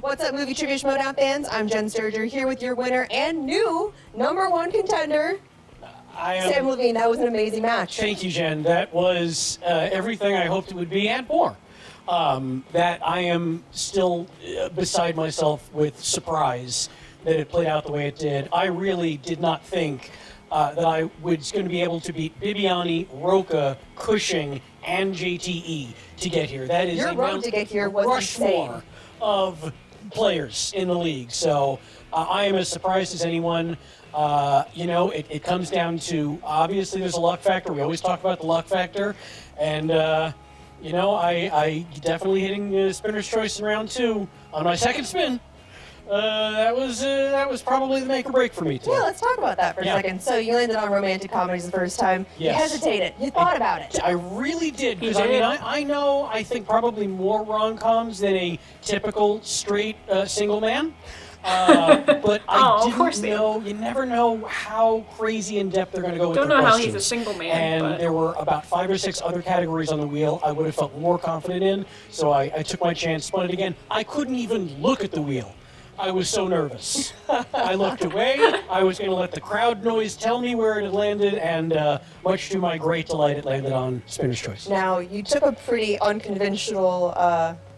What's up, Movie Trivia Schmoedown fans? I'm Jen Sturger here with your winner and new #1 contender, Samm Levine. That was an amazing match. Thank you, Jen. That was everything I hoped it would be and more. That I am still beside myself with surprise that it played out the way it did. I really did not think that I was going to be able to beat Bibiani, Roca, Cushing, and JTE to get here. That is Your a road to get here was Rushmore insane. of players in the league. So I am as surprised as anyone. It comes down to, obviously there's a luck factor. We always talk about the luck factor. And, I definitely hitting spinner's choice in round 2 on my second spin. That was probably the make or break for me, too. Yeah, let's talk about that for a second. So you landed on romantic comedies the first time. Yes. You hesitated. You thought about it. I really did, because You did? I think probably more rom-coms than a typical straight single man. But I of course didn't they know. You never know how crazy in depth they're going to go with Don't their know how questions. he's a single man, And but there were about 5 or 6 other categories on the wheel I would have felt more confident in. So I took my chance, spun it again. I couldn't even look at the wheel. I was so nervous. I looked away. I was going to let the crowd noise tell me where it had landed, and much to my great delight, it landed on spinner's choice. Now, you took a pretty unconventional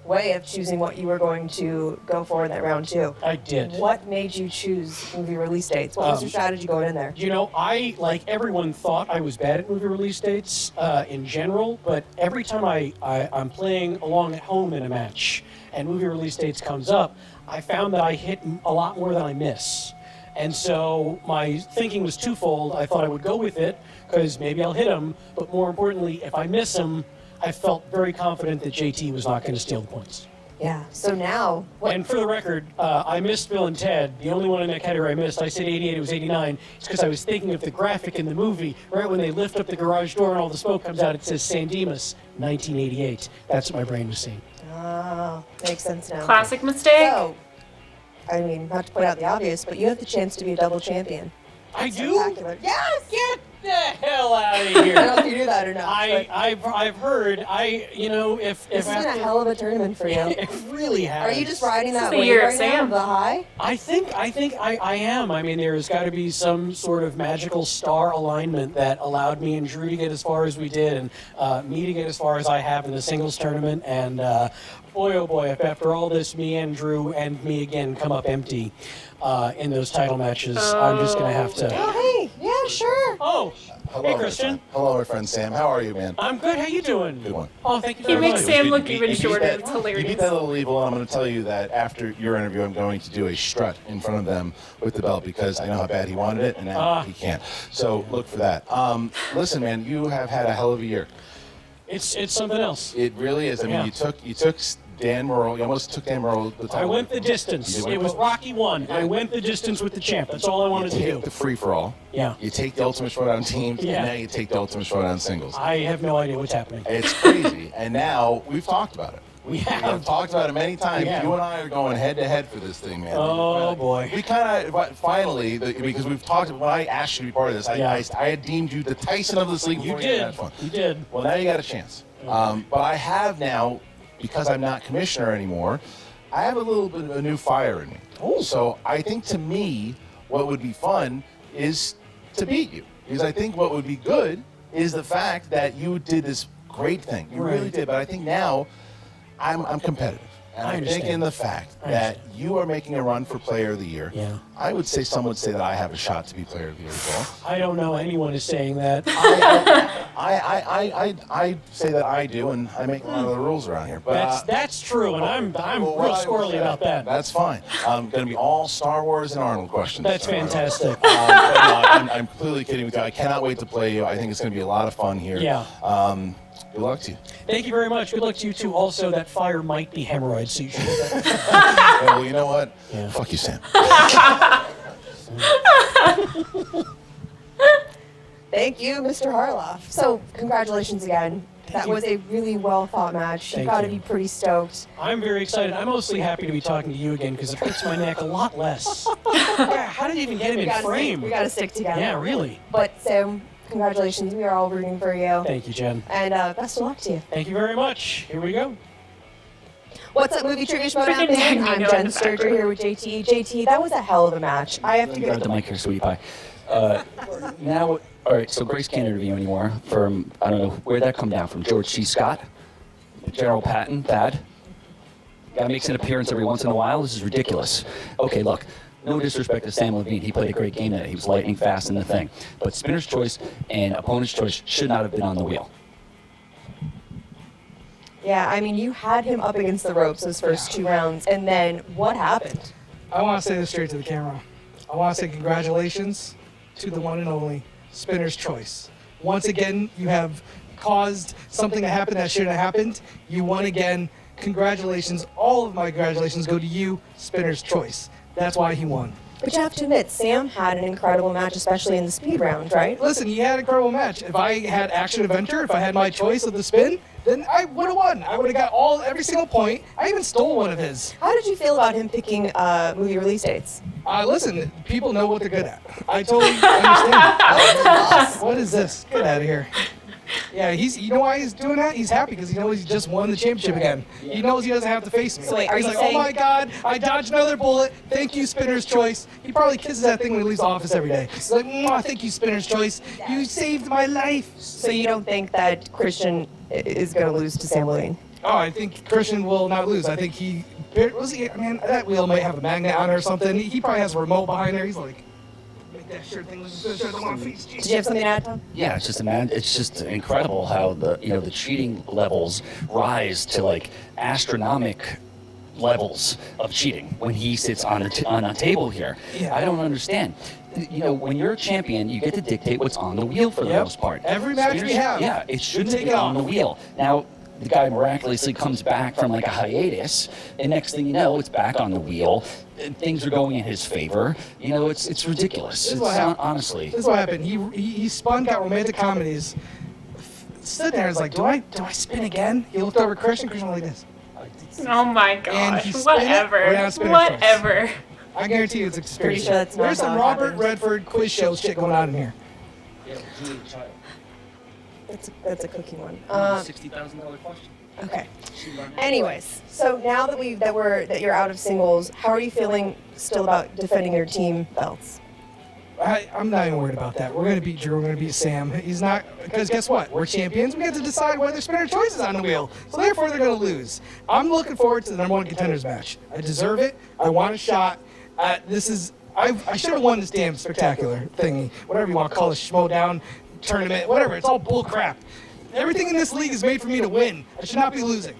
way of choosing what you were going to go for in that round 2. I did. What made you choose movie release dates? What was your strategy going in there? I, like everyone, thought I was bad at movie release dates in general, but every time I'm playing along at home in a match and movie release dates comes up, I found that I hit a lot more than I miss. And so my thinking was twofold. I thought I would go with it because maybe I'll hit him, but more importantly, if I miss him, I felt very confident that JT was not going to steal the points. Yeah. So now, what? And for the record, I missed Bill and Ted. The only one in that category I missed, I said 88, it was 89. It's because I was thinking of the graphic in the movie. Right when they lift up the garage door and all the smoke comes out, it says San Dimas, 1988. That's what my brain was seeing. Oh, makes sense now. classic mistake. So, I mean, not to point out the obvious, but you have the chance to be a double champion. I do? Spectacular. Yes! Get the hell out of I don't here. know if you knew that or not. but I've heard. If this has been a hell of a tournament for you. it really has. Are you just riding This that is the wave year of right now, Sam. the high? I think I am. I mean, there's got to be some sort of magical star alignment that allowed me and Drew to get as far as we did, and me to get as far as I have in the singles tournament. And boy, oh boy, if after all this, me and Drew and me again come up empty in those title matches, I'm just gonna have to. Oh, hey, yeah, sure. Oh, Hey, Christian. Hello, my friend Sam. How are you, man? I'm good. How you doing? Good one. Oh, thank you He very makes much. Sam You look beat- even you beat shorter. that- It's You beat hilarious. that little evil, and I'm going to tell you that after your interview, I'm going to do a strut in front of them with the belt because I know how bad he wanted it, and now he can't. So look for that. Listen, man, you have had a hell of a year. It's something else. It really is. I mean, Yeah. you took Dan Murrell. You almost took Dan Murrell. The I went the distance. You did. It was Rocky 1. I went the distance with the champ. That's all I wanted to You do. take the free for all. Yeah. You take the Ultimate Showdown teams, Yeah. and now you take the Ultimate Showdown singles. I have no idea what's happening. It's crazy. And now we've talked about it. We We've have. talked about it many times. Yeah. You and I are going head to head for this thing, man. Oh, boy. We kind of finally, because we've talked. When I asked you to be part of this, I had deemed you the Tyson of this league. You before got did. that fun. You did. Well, now you got a chance. But I have now, because I'm not commissioner anymore, I have a little bit of a new fire in me. Oh. So I think to me, what would be fun is to beat you. Because I think what would be good is the fact that you did this great thing. You really Right. did. But I think now I'm competitive. And I I'm understand. thinking the fact I that you are making a run for Player of the Year. Yeah. I would say some would say that I have a shot to be Player of the Year as well. I don't know anyone is saying that. I say that I do, and I make a lot of the rules around here. But That's true, and I'm well, real I will squirrely say about that. That's fine. Going to be all Star Wars and Arnold questions. That's fantastic. But no, I'm completely kidding with you. I cannot wait to play you. I think it's going to be a lot of fun here. Yeah. Good luck to you. Thank you very much. Good luck to you too. Also, that fire might be hemorrhoids, so you should. Yeah, well, you know what? Yeah. Fuck you, Sam. Thank you, Mr. Harloff. So, congratulations again. That you. was a really well thought match. You've Thank got to you. be pretty stoked. I'm very excited. I'm mostly happy to be talking to you again because it hurts my neck a lot less. Yeah, how did you even get him in frame? We got to stick together. Yeah, really. But Sam, congratulations. We are all rooting for you. Thank you, Jen. And best of luck to you. Thank you very much. Here we go. What's up, Movie Trivia Schmoedown Freaking fan? I'm Magneto in Jen the Sturger background. here with JTE. JTE, that was a hell of a match. I have to Grab give the mic here, sweetie pie. Now, all right, so Grace can't interview anymore from, I don't know, where'd that come down from? George C. Scott? General Patton? Thad? Guy makes an appearance every once in a while? This is ridiculous. Okay, look, no disrespect to Samm Levine. He played a great game today. He was lightning fast in the thing. But spinner's choice and opponent's choice should not have been on the wheel. Yeah, I mean, you had him up against the ropes those first 2 rounds, and then what happened? I want to say this straight to the camera. I want to say congratulations to the one and only Spinner's Choice. Once again, you have caused something to happen that shouldn't have happened. You won again. Congratulations. All of my congratulations go to you, Spinner's Choice. That's why he won. But you have to admit, Sam had an incredible match, especially in the speed round, right? Listen, he had an incredible match. If I had Action Adventure, if I had my choice of the spin, then I would have won. I would have got every single point. I even stole one of his. How did you feel about him picking movie release dates? Listen, people know what they're good at. I totally understand. What is this? Get out of here. Yeah, you know why he's doing that? He's happy because he knows he just won the championship again. He knows he doesn't have to face me. So wait, are he's you like, saying- oh my God, I dodged another bullet. Thank you, Spinner's Choice. He probably kisses that thing when he leaves the office every day. He's like, mwah, thank you, Spinner's Choice. You saved my life. So you don't think that Christian is going to lose to Samm Levine? Oh, I think Christian will not lose. I think that wheel might have a magnet on it or something. He probably has a remote behind there. He's like, make that shirt thing look good. I don't want to face Did you have something to add, Tom? Yeah, it's just incredible how the cheating levels rise to like astronomical levels of cheating when he sits on a table here. Yeah. I don't understand. When you're a champion, you get to dictate what's on the wheel for the Yep. most part. Every match we Spinners- have. Yeah, it shouldn't Take be it on off. the wheel. Now, the guy miraculously comes back from like a hiatus, and next thing you know, it's back on the wheel. And things are going in his favor. It's ridiculous. This is It's what happened. honestly. This is what happened. He spun, got romantic comedies. Sitting there, is like, do I spin again? He looked over at Christian. Christian went like this. Oh my And gosh. he spin it, Whatever. or not spin it first. Whatever. I guarantee you, it's a conspiracy. Pretty sure that's not There's some how it Robert happens. Redford quiz show shit going on in here. That's a cookie one. $60,000 question. Okay. Anyways, so now that you're out of singles, how are you feeling still about defending your team belts? I'm not even worried about that. We're going to beat Drew. We're going to beat Sam. He's not, because guess what? We're champions. We get to decide whether Spinner Choice is on the wheel. So therefore, they're going to lose. I'm looking forward to the #1 contenders match. I deserve it. I want a shot. I should have won this damn spectacular thingy, whatever you want to call it, Schmoedown. tournament, whatever. It's all bull crap. Everything in this league is made for me to win. I should not be losing.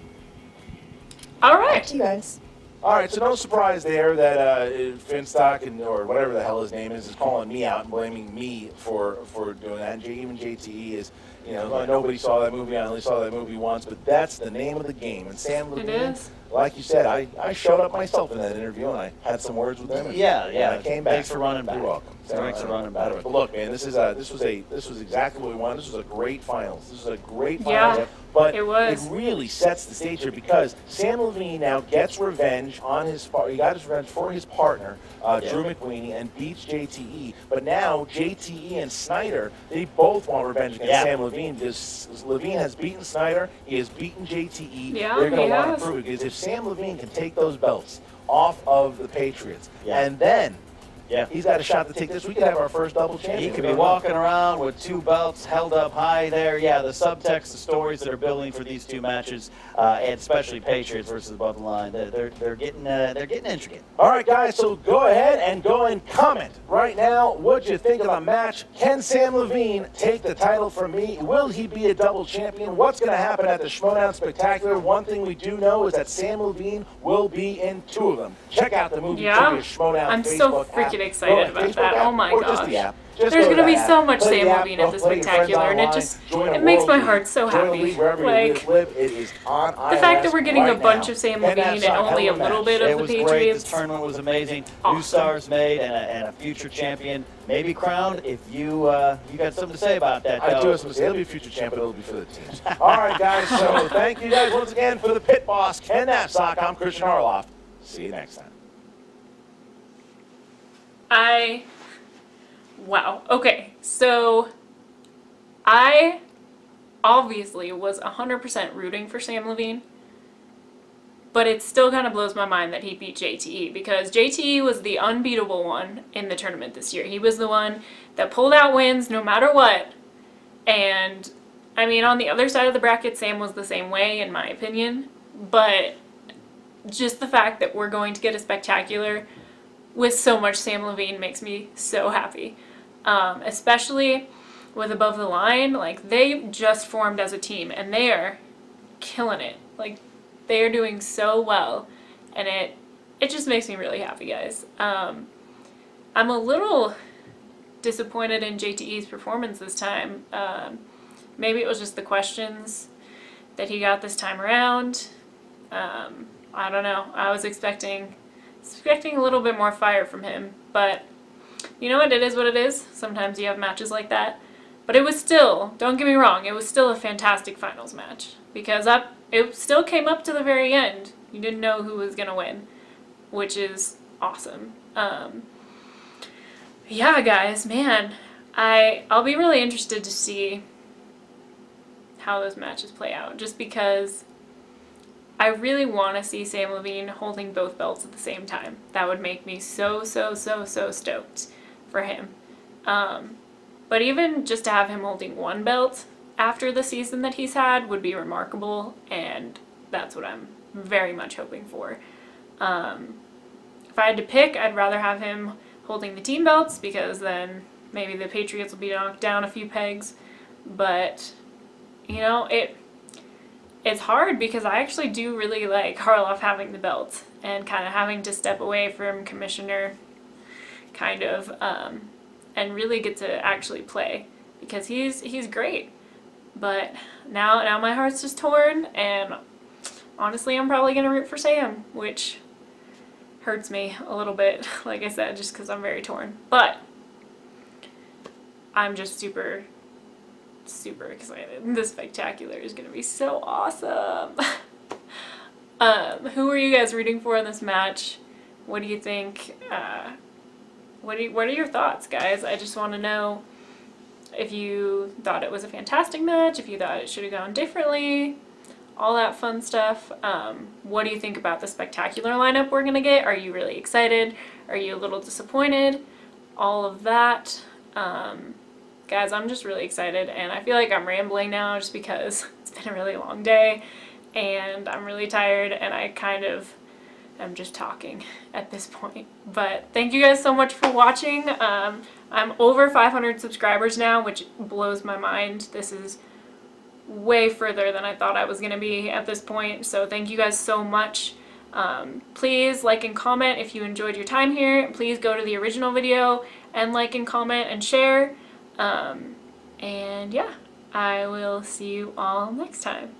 All Back right. to you guys. All right, so no surprise there that Finstock or whatever the hell his name is calling me out and blaming me for doing that. And even JTE is, nobody saw that movie. I only saw that movie once, but that's the name of the game. And Samm Levine, is. like you said, I showed up myself in that interview and I had some words with him. And, Yeah. and I came back. Thanks for running back. You're welcome. Thanks for running back. But look, man, this was exactly what we wanted. This was a great finals. This was a great Yeah, finals. But it was. it really sets the stage here because Samm Levine now gets revenge on he got his revenge for his partner, Drew McWeeny, and beats JTE. But now JTE and Snyder, they both want revenge against Samm Levine because Levine has beaten Snyder, he has beaten JTE. Yeah, they're going he to want has. to prove it because if Samm Levine can take those belts off of the Patriots, and then he's got a shot to take this. We could have our first double champion. He could be walking around with 2 belts held up high there. Yeah, the subtext, the stories that are building for these 2 matches, and especially Patriots versus Above the Line, they're getting intricate. All right, guys, so go ahead and go and comment right now. What'd you think of the match? Can Samm Levine take the title from me? Will he be a double champion? What's going to happen at the Schmoedown Spectacular? One thing we do know is that Samm Levine will be in 2 of them. Check out the movie Trivia Schmoedown I'm Facebook so app. freaking excited about Facebook that. app, Oh my or gosh. just the app. Just There's go to gonna be the so app. much Play the Samm app, Levine at the play your friends Spectacular, and online, it join a makes my world heart so league, join a happy. league wherever Like, you live. It is on the fact that we're getting a right bunch now. of Samm And Levine that's and a only a hell of little match. bit It of the was great. Patriots. This tournament was amazing. Awesome. New stars made and a future champion, maybe crowned. If you got something to say about that, I do have something to say. It'll be a future champion. It'll be for the teams. All right, guys. So thank you guys once again for the pit boss, Ken Knapsack. I'm Christian Harloff. See you next time. Wow. Okay, so I obviously was 100% rooting for Samm Levine, but it still kind of blows my mind that he beat JTE because JTE was the unbeatable one in the tournament this year. He was the one that pulled out wins no matter what, and I mean, on the other side of the bracket, Samm was the same way, in my opinion, but just the fact that we're going to get a spectacular with so much Samm Levine makes me so happy. Especially with Above the Line, like, they just formed as a team, and they are killing it. Like, they are doing so well, and it just makes me really happy, guys. I'm a little disappointed in JTE's performance this time. Maybe it was just the questions that he got this time around. I don't know. I was expecting a little bit more fire from him, but you know what? It is what it is. Sometimes you have matches like that. But it was still, don't get me wrong, it was still a fantastic finals match because it still came up to the very end. You didn't know who was going to win, which is awesome. Yeah, guys, man, I'll be really interested to see how those matches play out, just because I really want to see Samm Levine holding both belts at the same time. That would make me so stoked for him. But even just to have him holding one belt after the season that he's had would be remarkable, and that's what I'm very much hoping for. If I had to pick, I'd rather have him holding the team belts, because then maybe the Patriots will be knocked down a few pegs. But, you know, it's hard because I actually do really like Harloff having the belt and kind of having to step away from Commissioner, kind of, and really get to actually play, because he's great. But now my heart's just torn, and honestly I'm probably going to root for Samm, which hurts me a little bit, like I said, just because I'm very torn. But I'm just super excited. This spectacular is going to be so awesome. Who are you guys rooting for in this match? What do you think? What are your thoughts, guys? I just want to know if you thought it was a fantastic match, if you thought it should have gone differently, all that fun stuff. What do you think about the spectacular lineup we're going to get? Are you really excited? Are you a little disappointed? All of that. Guys, I'm just really excited, and I feel like I'm rambling now just because it's been a really long day, and I'm really tired, and I kind of I'm just talking at this point. But thank you guys so much for watching. I'm over 500 subscribers now, which blows my mind. This is way further than I thought I was going to be at this point. So thank you guys so much. Please like and comment if you enjoyed your time here. Please go to the original video and like and comment and share. And yeah, I will see you all next time.